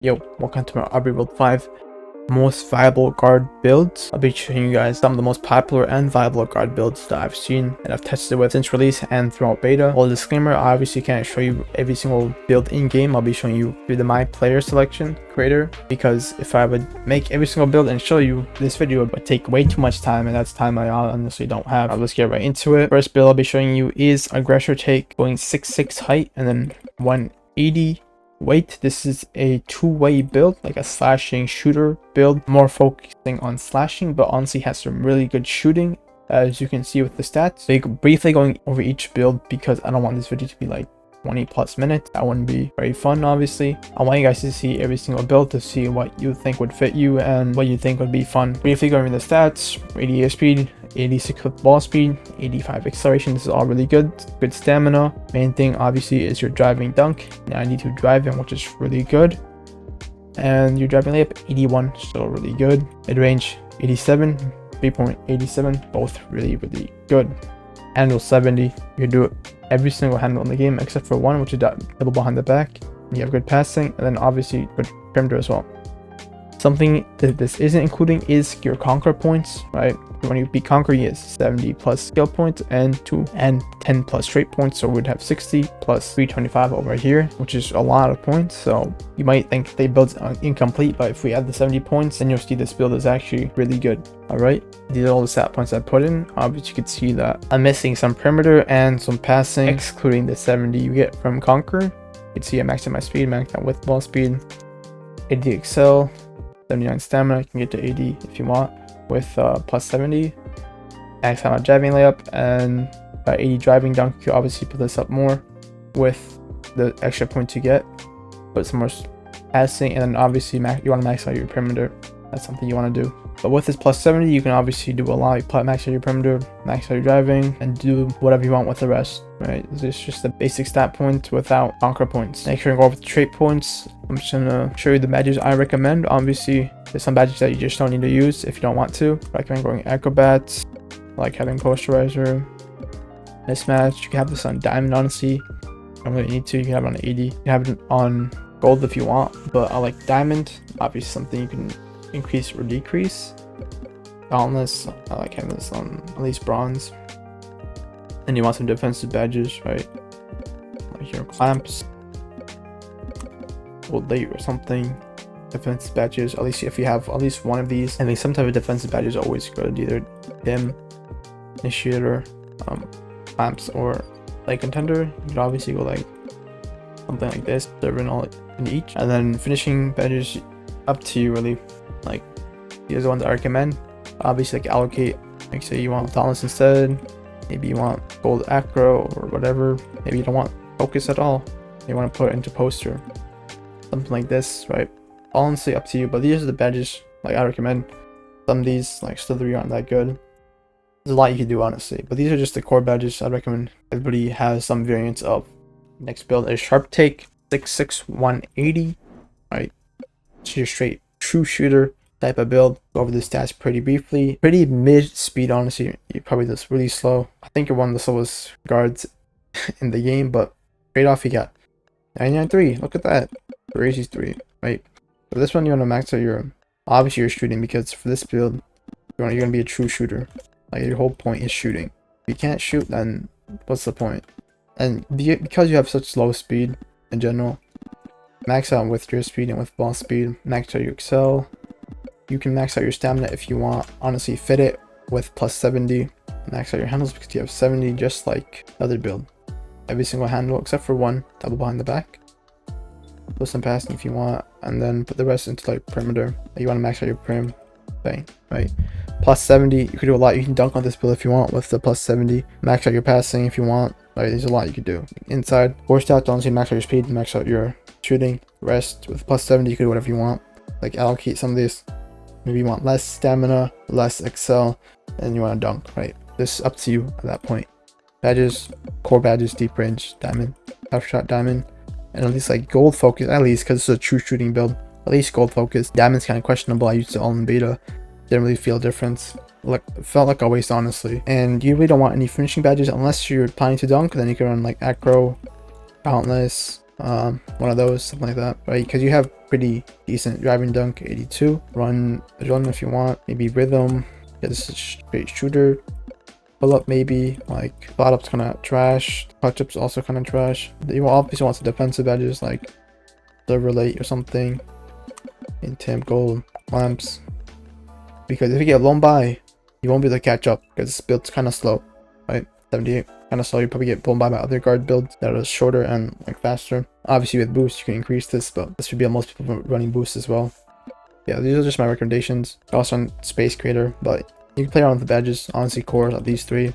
Yo, welcome to my RB Build 5 most viable guard builds. I'll be showing you guys some of the most popular and viable guard builds that I've seen and I've tested with since release and throughout beta. Well, disclaimer, I obviously can't show you every single build in game. I'll be showing you through the my player selection creator, because if I would make every single build and show you this video, it would take way too much time, and that's time I honestly don't have. Let's get right into it. First build I'll be showing you is aggressor take, going 6'6" height and then 180 weight. This is a two-way build, like a slashing shooter build, more focusing on slashing, but honestly has some really good shooting, as you can see with the stats. So briefly going over each build, because I don't want this video to be like 20+ minutes. That wouldn't be very fun. Obviously, I want you guys to see every single build to see what you think would fit you and what you think would be fun. Briefly going over the stats: 88 speed, 86 ball speed, 85 acceleration. This is all really good stamina. Main thing obviously is your driving dunk, 92 driving, which is really good, and your driving layup 81, still really good. Mid range 87, 3.87, both really good. Handle 70, you can do every single handle in the game except for one, which is double behind the back. You have good passing, and then obviously good perimeter as well. Something that this isn't including is your conquer points, right? When you beat conquer, you get 70+ skill points and 10+ straight points, so we'd have 60 plus 325 over here, which is a lot of points. So you might think they build incomplete, but if we add the 70 points, then you'll see this build is actually really good. All right, these are all the stat points I put in. Obviously you can see that I'm missing some perimeter and some passing, excluding the 70 you get from conquer. You can see I maxed out my speed, maxed out with ball speed, 80 excel, 79 stamina. You can get to 80 if you want with plus 70. Max out my driving layup and 80 driving dunk. You obviously put this up more with the extra points you get, put some more passing, and then obviously you want to max out your perimeter. That's something you want to do. But with this plus 70, you can obviously do a lot. You max out your perimeter, max out your driving, and do whatever you want with the rest, right? It's just the basic stat points without conquer points. Next, we're going to go over the trait points. I'm just going to show you the badges I recommend. Obviously, there's some badges that you just don't need to use if you don't want to. I recommend going acrobats, like having posterizer, mismatch. You can have this on diamond, honestly. You don't really need to. You can have it on 80. You can have it on gold if you want, but I like diamond. Obviously, something you can increase or decrease. Dauntless, I like having this on at least bronze. And you want some defensive badges, right? Like your clamps, gold late or something. Defensive badges, at least if you have at least one of these. I think some type of defensive badge is always good, either dim, initiator, clamps, or like contender. You could obviously go like something like this, serving all in each. And then finishing badges, up to you really. Like these are the ones I recommend. Obviously, like allocate, like say you want Dauntless instead, maybe you want gold acro or whatever, maybe you don't want focus at all, you want to put it into poster, something like this, right? Honestly up to you, but these are the badges like I recommend. Some of these like Slithery aren't that good. There's a lot you can do honestly, but these are just the core badges I recommend everybody has some variants of. Next build is sharp take, 6'6", 180, right? It's your straight true shooter type of build. Go over the stats pretty briefly. Pretty mid speed, honestly. You're probably just really slow. I think you're one of the slowest guards in the game, but straight off you got 99.3. Look at that. Crazy 3, right? For this one, you want to max out your obviously your shooting, because for this build you're gonna be a true shooter. Like your whole point is shooting. If you can't shoot, then what's the point? And because you have such slow speed in general, max out with your speed and with ball speed. Max out your excel. You can max out your stamina if you want. Honestly, fit it with plus 70. Max out your handles because you have 70, just like the other build. Every single handle except for one, double behind the back. Put some passing if you want, and then put the rest into like perimeter. You want to max out your prim thing, right? Plus 70, you could do a lot. You can dunk on this build if you want with the plus 70. Max out your passing if you want. Like, there's a lot you could do. Inside, core stats, honestly, max out your speed, max out your shooting. Rest with plus 70, you can do whatever you want. Like allocate some of these. Maybe you want less stamina, less excel, and you want to dunk, right? This is up to you at that point. Badges, core badges, deep range, diamond, tough shot, diamond, and at least like gold focus, at least because it's a true shooting build. At least gold focus. Diamond's kind of questionable. I used it all in beta. Didn't really feel a difference. Like, felt like a waste, honestly. And you really don't want any finishing badges unless you're planning to dunk. Then you can run like acro, dauntless, one of those, something like that, right? Because you have pretty decent driving dunk, 82. Run if you want, maybe rhythm. Yeah, this is straight shooter. Pull up maybe, like spot up's kind of trash. Touch up's also kind of trash. You obviously want some defensive edges like silver late or something. In Tim gold lamps, because if you get blown by, you won't be able to catch up because this build's kind of slow, right? 78 kind of slow. You probably get blown by other guard builds that are shorter and like faster. Obviously with boost you can increase this, but this should be on most people running boost as well. Yeah, these are just my recommendations. Also on space creator, but you can play around with the badges. Honestly, core of these three,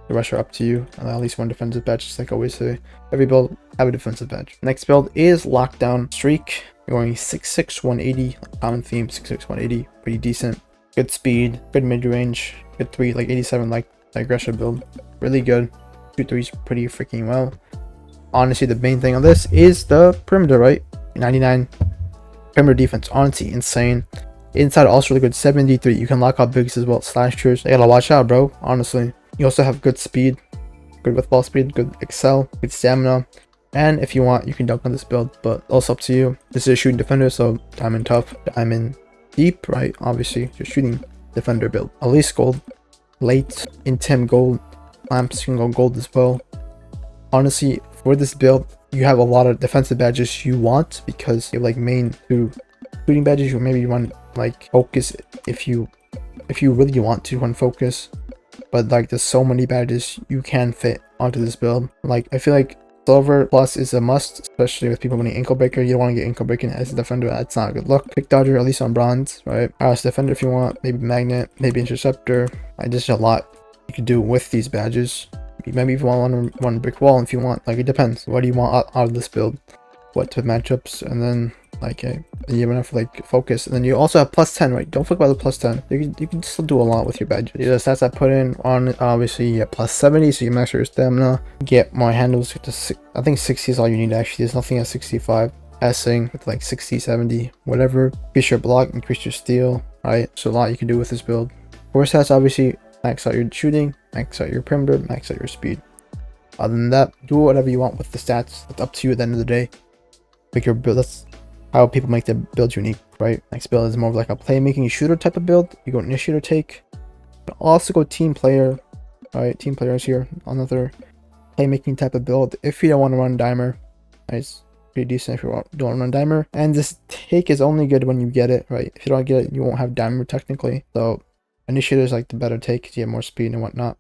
the rest are up to you. And at least one defensive badge, just like I always say. Every build have a defensive badge. Next build is lockdown streak. You're going 6'6", 180, common theme, 6'6", 180, pretty decent. Good speed, good mid-range, good 3, like 87, like the aggression build. Really good. Shoot threes pretty freaking well. Honestly, the main thing on this is the perimeter, right? 99 perimeter defense, honestly, insane. Inside also really good, 73. You can lock out bigs as well, slashers. You gotta watch out, bro, honestly. You also have good speed, good with ball speed, good excel, good stamina. And if you want, you can dunk on this build, but also up to you. This is a shooting defender, so diamond tough, diamond deep, right? Obviously, you're shooting defender build. Elise gold, late, intim gold, lamps, you can go gold as well. Honestly, for this build, you have a lot of defensive badges you want because you have like main 2 shooting badges. You maybe want like focus if you really want to run focus, but like there's so many badges you can fit onto this build. Like I feel like silver plus is a must, especially with people running ankle breaker. You don't want to get ankle breaking as a defender. That's not a good look. Pick dodger, at least on bronze, right? As defender if you want, maybe magnet, maybe interceptor. Like there's a lot you could do with these badges. Maybe if you want one brick wall, if you want, like it depends. What do you want out of this build? What type of matchups? And then like then you have enough like focus, and then you also have plus 10, right? Don't forget about the plus 10. You can still do a lot with your badges. The stats I put in on, obviously you get plus 70, so you max your stamina, get more handles. I think 60 is all you need actually. There's nothing at 65. Passing with like 60, 70, whatever. Increase your block, increase your steal, right? So a lot you can do with this build. Core stats, obviously max out your shooting, max out your perimeter, max out your speed. Other than that, do whatever you want with the stats. It's up to you at the end of the day. Make your build. That's how people make their builds unique, right? Next build is more of like a playmaking shooter type of build. You go initiator take. You also go team player, right? Team players here. Another playmaking type of build. If you don't want to run dimer, nice, pretty decent. If you don't want to run dimer, and this take is only good when you get it, right? If you don't get it, you won't have dimer technically. So initiator is like the better take because you have more speed and whatnot.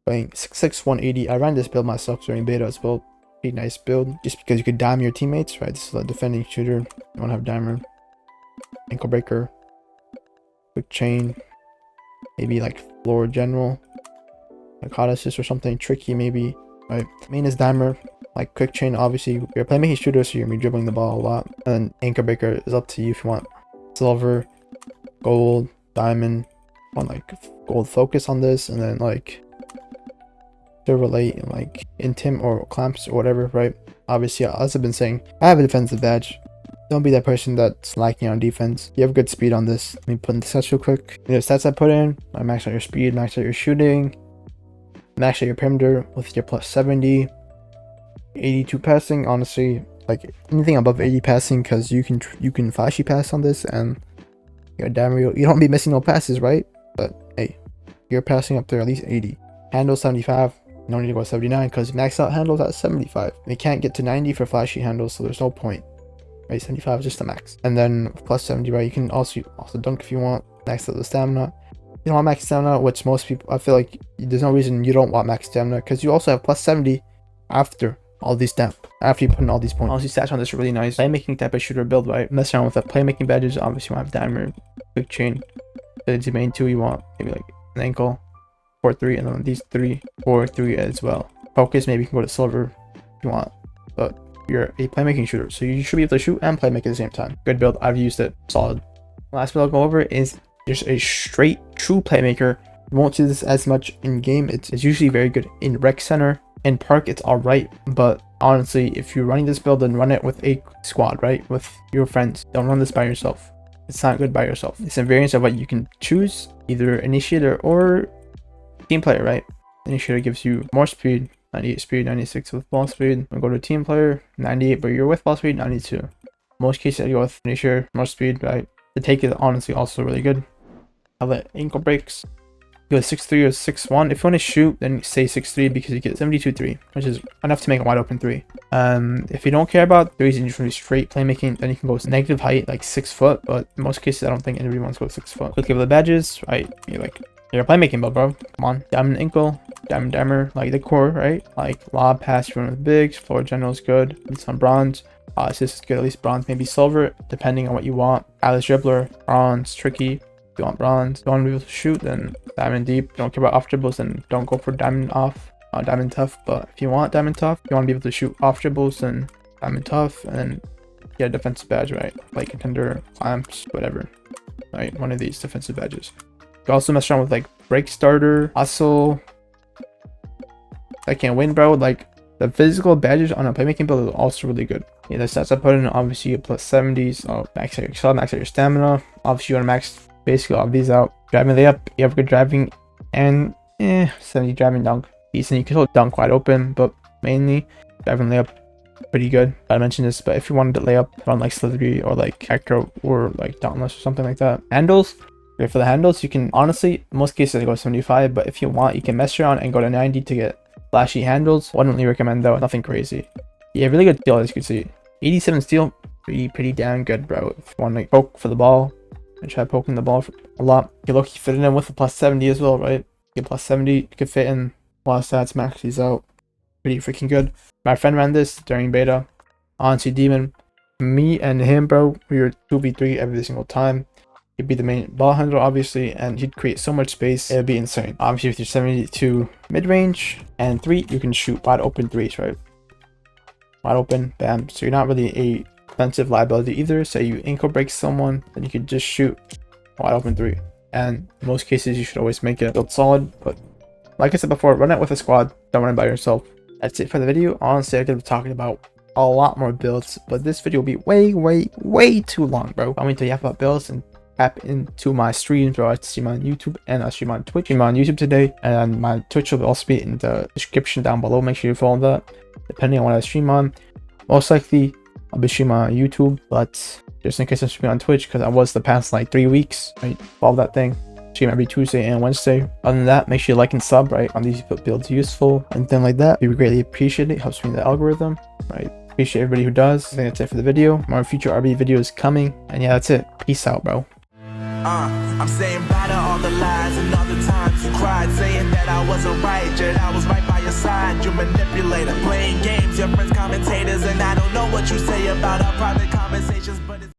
Going 6'6", 180. I ran this build myself during beta as well. Pretty nice build, just because you could dime your teammates, right? This is a defending shooter. You want to have dimer, ankle breaker, quick chain, maybe like floor general, like hot assist or something tricky maybe, right? Main is dimer, like quick chain. Obviously, you're a playmaking shooter, so you're gonna be dribbling the ball a lot. And then ankle breaker is up to you if you want silver, gold, diamond. Want like gold focus on this, and then like silver late and like intim or clamps or whatever, right? Obviously, as I've been saying, I have a defensive badge. Don't be that person that's lacking on defense. You have good speed on this. Let me put in the stats real quick. The stats I put in, I max out your speed, max out your shooting, max out your perimeter with your plus 70, 82 passing. Honestly, like anything above 80 passing, because you can flashy pass on this, and you're damn real. You don't be missing no passes, right? But hey, you're passing up there at least 80. Handle 75. No need to go 79 because max out handles at 75. You can't get to 90 for flashy handles, so there's no point, right? 75 is just the max. And then plus 70, right? You can also dunk if you want. Max out the stamina. You don't want max stamina, which most people, I feel like there's no reason you don't want max stamina, because you also have plus 70 after all these after you put in all these points. Honestly, stats on this are really nice. Playmaking type of shooter build, right? Mess around with the playmaking badges. Obviously, you want to have dimer, quick chain. The main 2 you want maybe like an ankle, 4-3, and then these 3, 4-3 as well. Focus, maybe you can go to silver if you want, but you're a playmaking shooter, so you should be able to shoot and playmake at the same time. Good build. I've used it. Solid. Last build I'll go over is just a straight true playmaker. You won't see this as much in game. It's usually very good in rec center. In park, it's all right, but honestly, if you're running this build, then run it with a squad, right? With your friends. Don't run this by yourself. It's not good by yourself. It's a variance of what you can choose, either initiator or team player, right? Initiator gives you more speed, 98 speed, 96 with ball speed. We go to team player, 98, but you're with ball speed, 92. Most cases I go with finisher, more speed, right? The take is honestly also really good. Have the ankle breaks. You go 6'3 or 6'1. If you want to shoot, then say 6'3 because you get 72-3, which is enough to make a wide open 3. If you don't care about threes and you just want to be straight playmaking, then you can go negative height, like 6 foot. But in most cases, I don't think anybody wants to go 6 foot. Quickly with the badges, right? You're a playmaking build, bro. Come on. Diamond ankle, diamond dimmer, like the core, right? Like lob, pass, run with bigs, floor general is good. And some bronze. Assist is good, at least bronze, maybe silver, depending on what you want. Alice dribbler, bronze, tricky. If you want bronze, if you want to be able to shoot, then diamond deep. Don't care about off dribbles, then don't go for diamond off, diamond tough. But if you want diamond tough, if you want to be able to shoot off dribbles, then diamond tough, and then get a defensive badge, right? Like contender, clamps, whatever, right? One of these defensive badges. You can also mess around with like break starter, hustle. I can't win, bro. Like the physical badges on a playmaking build is also really good. Yeah, the stats I put in, obviously you get plus 70s. Oh, max out your excel, max out your stamina. Obviously you want to max basically all of these out. Driving layup, you have good driving, and 70 driving dunk. Decent. You can still dunk wide open, but mainly driving layup pretty good. I mentioned this, but if you wanted to lay up on like Slithery or like Hector or like Dauntless or something like that. Handles. Okay, for the handles, you can honestly, in most cases I go 75, but if you want, you can mess around and go to 90 to get flashy handles. Wouldn't really recommend though, nothing crazy. Yeah, really good steal as you can see. 87 steal, pretty damn good, bro. If you want to poke for the ball and try poking the ball a lot, you look, you fit it in with a plus 70 as well, right? You get plus 70, you can fit in a lot of stats, max these out. Pretty freaking good. My friend ran this during beta. Honestly, Demon, me and him, bro, we were 2v3 every single time. He'd be the main ball handler, obviously, and he'd create so much space, it'd be insane. Obviously, with your 72 mid-range and 3, you can shoot wide open 3s, right? Wide open, bam. So you're not really a defensive liability either. Say you ankle break someone, then you can just shoot wide open 3. And in most cases, you should always make it build solid. But like I said before, run it with a squad. Don't run it by yourself. That's it for the video. Honestly, I could be talking about a lot more builds, but this video will be way too long, bro. I'm going to yap about builds and tap into my streams, bro. I stream on YouTube and I stream on Twitch. I'm on YouTube today, and my Twitch will also be in the description down below. Make sure you follow that. Depending on what I stream on, most likely I'll be streaming on YouTube, but just in case I'm streaming on Twitch, because I was the past like 3 weeks, right? Follow that thing. Stream every Tuesday and Wednesday. Other than that, make sure you like and sub, right? On these builds useful and then like that. We would greatly appreciate it. Helps me in the algorithm, right? Appreciate everybody who does. I think that's it for the video. More future RB videos coming, and yeah, that's it. Peace out, bro. I'm saying bye to all the lies and all the times you cried, saying that I wasn't right, yet I was right by your side. You manipulator, playing games, your friends commentators, and I don't know what you say about our private conversations, but it's